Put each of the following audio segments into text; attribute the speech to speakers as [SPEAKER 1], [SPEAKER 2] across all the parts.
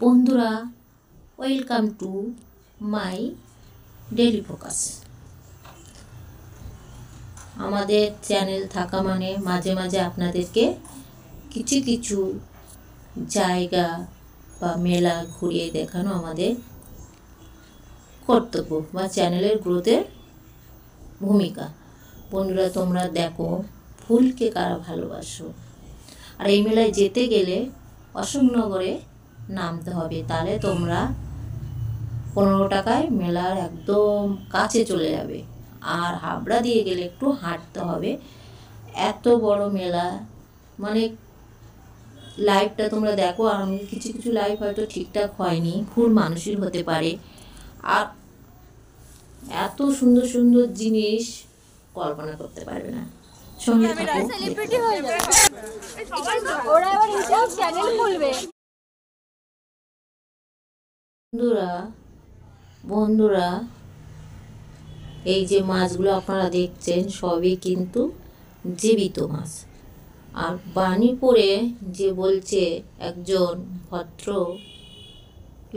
[SPEAKER 1] বন্ধুরা, welcome to my daily focus. আমাদের channel থাকা মানে মাঝে মাঝে আপনাদেরকে কিছু কিছু জায়গা বা মেলা ঘুরিয়ে দেখানো আমাদের কর্তব্য বা চ্যানেলের গ্রোথের ভূমিকা। বন্ধুরা, তোমরা দেখো ফুলকে কারা ভালোবাসো। আর এই মেলায় যেতে গেলে অশোকনগরে নামতে হবে, তাহলে তোমরা 15 টাকায় মেলার একদম কাছে চলে যাবে। আর হাবড়া দিয়ে গেলে একটু হাঁটতে হবে। এত বড় মেলা, মানে লাইভটা তোমরা দেখো। আর আমি কিছু কিছু লাইভ হয়তো ঠিকঠাক হয়নি, ভুল মানুষের হতে পারে। আর এত সুন্দর সুন্দর জিনিস কল্পনা করতে পারবে না। সঙ্গে থাকো। বন্ধুরা, এই যে মাছগুলো আপনারা দেখছেন সবই কিন্তু জীবিত মাছ। আর বাণীপুরে যে বলছে একজন ভদ্র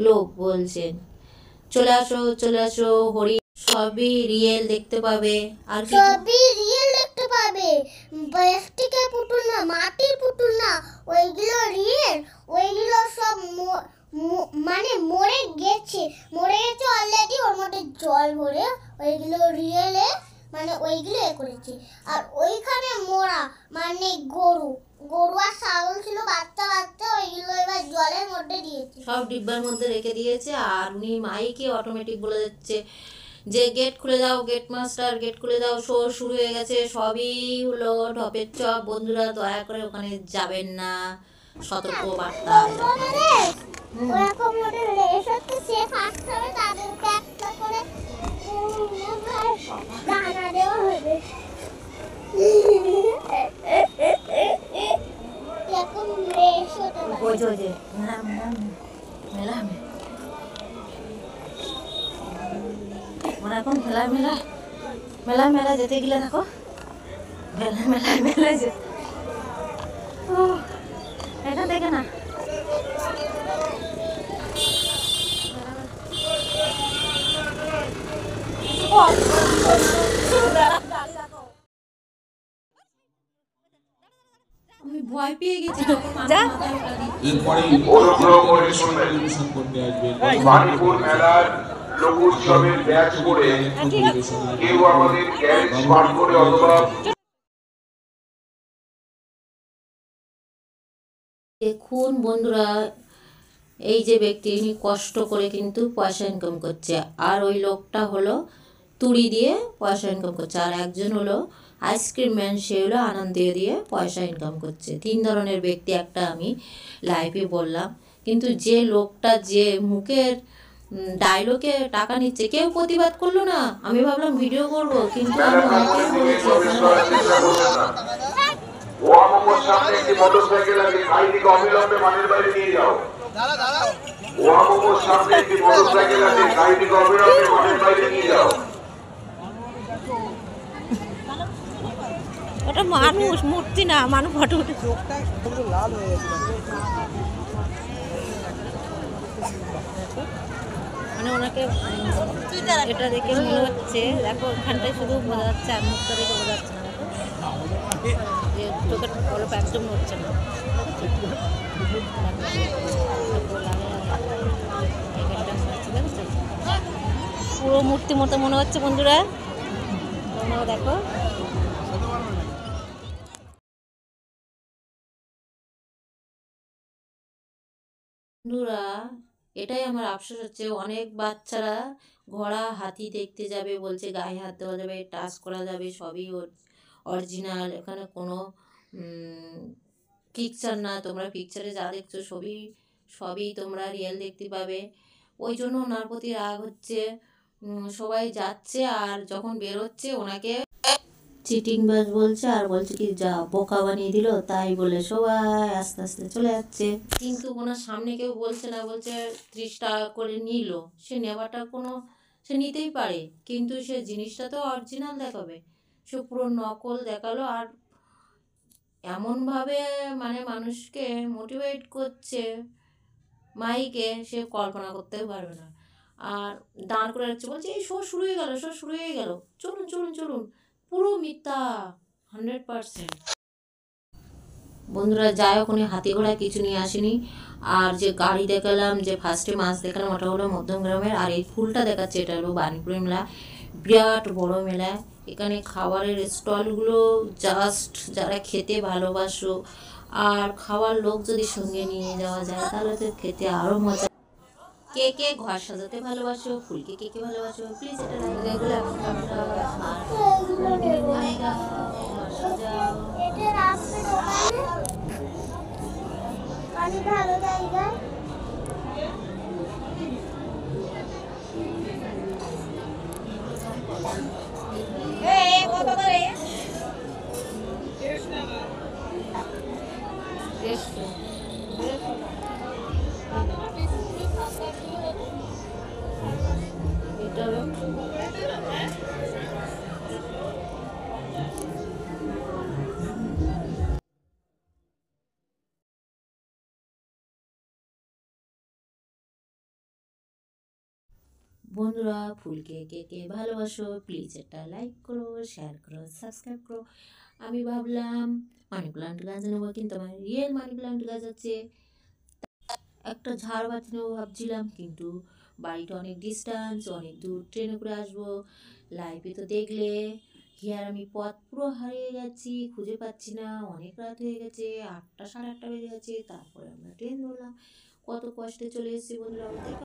[SPEAKER 1] লোক বলছেন, চলে আসো চলে আসো, হরিণ সবই রিয়েল দেখতে পাবে। আর
[SPEAKER 2] সবই রিয়েল দেখতে পাবে। প্লাস্টিকের পুতুল না, মাটির পুতুল না, ওইগুলো রিয়েল। ওইগুলো সব মানে মরে গেছে অলরেডি, ওর মধ্যে জল ভরে। ওইগুলো রিয়েলে মানে ওইগুলো করেছে। আর ওইখানে মোরা মানে গরু আর ছাগল ছিল, বাচ্চা ওইগুলো এবার জলের মধ্যে দিয়েছে,
[SPEAKER 1] সব ডিব্বার মধ্যে রেখে দিয়েছে। আর উনি মাইকে অটোমেটিক বলে যাচ্ছে যে গেট খুলে দাও, গেট মাস্টার গেট খুলে দাও, শো শুরু হয়ে গেছে। সবই হলো ঢপের চপ। বন্ধুরা, দয়া করে ওখানে যাবেন না, সতর্ক বার্তা।
[SPEAKER 2] ওরকম মডেল রেস হচ্ছে, সে ফার্স্ট হবে, তাদেরকে একটা করে দানা দেওয়া হবে। এরকম রেস হতে পারে।
[SPEAKER 1] এখন মেলা যেতে গেলে দেখো, মেলায় যেতে এটা দেখে না। আমি ভয় পেয়ে গেছি।
[SPEAKER 3] বাণীপুর মেলার লোক উৎসবের ব্যাচ করে কেউ আমাদের গ্যারেজ বার করে অথবা
[SPEAKER 1] দেখুন বন্ধুরা, এই যে ব্যক্তি ইনি কষ্ট করে কিন্তু পয়সা ইনকাম করছে। আর ওই লোকটা হলো তুড়ি দিয়ে পয়সা ইনকাম করছে। আর একজন হলো আইসক্রিম ম্যান, সে হলো আনন্দ দিয়ে পয়সা ইনকাম করছে। 3 ধরনের ব্যক্তি একটা আমি লাইভে বললাম। কিন্তু যে লোকটা যে মুখের ডায়লগে টাকা নিচ্ছে, কেউ প্রতিবাদ করলো না। আমি ভাবলাম ভিডিও করব, কিন্তু আমি অনেকেই বলেছি
[SPEAKER 3] একটি মোটরসাইকেল আছে, গাড়িটিকে অবিলম্বে মাঠের বাইরে নিয়ে যাও। সামনে একটি মোটরসাইকেল আছে, গাড়িটিকে অবিলম্বে মাঠের বাইরে নিয়ে যাও।
[SPEAKER 1] ওটা মানুষ, মূর্তি না, মানুষ ফটো উঠে লাল হয়ে গেছে। মানে ওনাকে এটা দেখে মনে হচ্ছে, দেখো ওখানটায় শুধু বোঝা যাচ্ছে, আর মুখটা দেখে বোঝা যাচ্ছে না। দেখো যে চোখের পলপ একদম হচ্ছে না। পুরো মূর্তি মতো মনে হচ্ছে বন্ধুরা, তোমরাও দেখো। বন্ধুরা, এটাই আমার আফসোস হচ্ছে, অনেক বাচ্চারা ঘোড়া হাতি দেখতে যাবে, বলছে গায়ে হাত দেওয়া যাবে, টাচ করা যাবে, সবই অরিজিনাল। এখানে কোনো পিকচার না। তোমরা পিকচারে যা দেখছো সবই তোমরা রিয়েল দেখতে পাবে। ওই জন্য ওনার প্রতি রাগ হচ্ছে। সবাই যাচ্ছে, আর যখন বেরোচ্ছে ওনাকে চিটিং বাস বলছে, আর বলছে কি যা বোকা বানিয়ে দিল, তাই বলে সবাই আস্তে আস্তে চলে যাচ্ছে। কিন্তু ওনার সামনে কেউ বলছে না, বলছে 30 টাকা করে নিল। সে নেওয়াটা সে নিতেই পারে, কিন্তু সে জিনিসটা তো অরিজিনাল দেখাবে, সে পুরো নকল দেখালো। আর এমনভাবে মানে মানুষকে মোটিভেট করছে, মাইকে সে কল্পনা করতেও পারবে না। আর দাঁড় করে রাখছে, বলছে এই শো শুরু হয়ে গেল, শো শুরু হয়ে গেল, চলুন চলুন চলুন। পুরো মিথ্যা, 100%। বন্ধুরা যাই হোক, উনি হাতি ঘোড়া কিছু নিয়ে আসেনি। আর যে গাড়ি দেখালাম, যে ফার্স্টে মাছ দেখালাম, ওটা হলো মধ্যমগ্রামের। আর এই ফুলটা দেখাচ্ছে, এটা হলো বাণীপুরের মেলা, বিরাট বড় মেলা। এখানে খাবারের স্টলগুলো জাস্ট, যারা খেতে ভালোবাসো আর খাওয়ার লোক যদি সঙ্গে নিয়ে যাওয়া যায় তাহলে তো খেতে আরও মজা। কে কে ঘর সাজাতে ভালোবাসো, ফুলকে কে কে ভালোবাসো, প্লিজ এটা এগুলো এখন আমরা আর ঘর সাজাও।
[SPEAKER 2] এটা রাখবে দোকানে, অনেক ভালো জায়গা।
[SPEAKER 1] কত করে? বন্ধুরা ফুলকে কে কে ভালোবাসো, প্লিজ একটা লাইক করো, শেয়ার করো, সাবস্ক্রাইব করো। আমি ভাবলাম মানি প্লান্ট গাছ নেবো, কিন্তু আমার রিয়েল মানি প্লান্ট গাছ আছে। একটা ঝাড়বাতি নেবো ভাবছিলাম, কিন্তু বাড়িটা অনেক ডিস্টেন্স, অনেক দূর, ট্রেনে করে আসবো। লাইভে তো দেখলে হিয়ার আমি পথ পুরো হারিয়ে যাচ্ছি, খুঁজে পাচ্ছি না। অনেক রাত হয়ে গেছে, 8টা 8:30 বেজে গেছে। তারপরে আমরা ট্রেন ধরলাম, কত কষ্টে চলে এসেছি বন্ধুরা।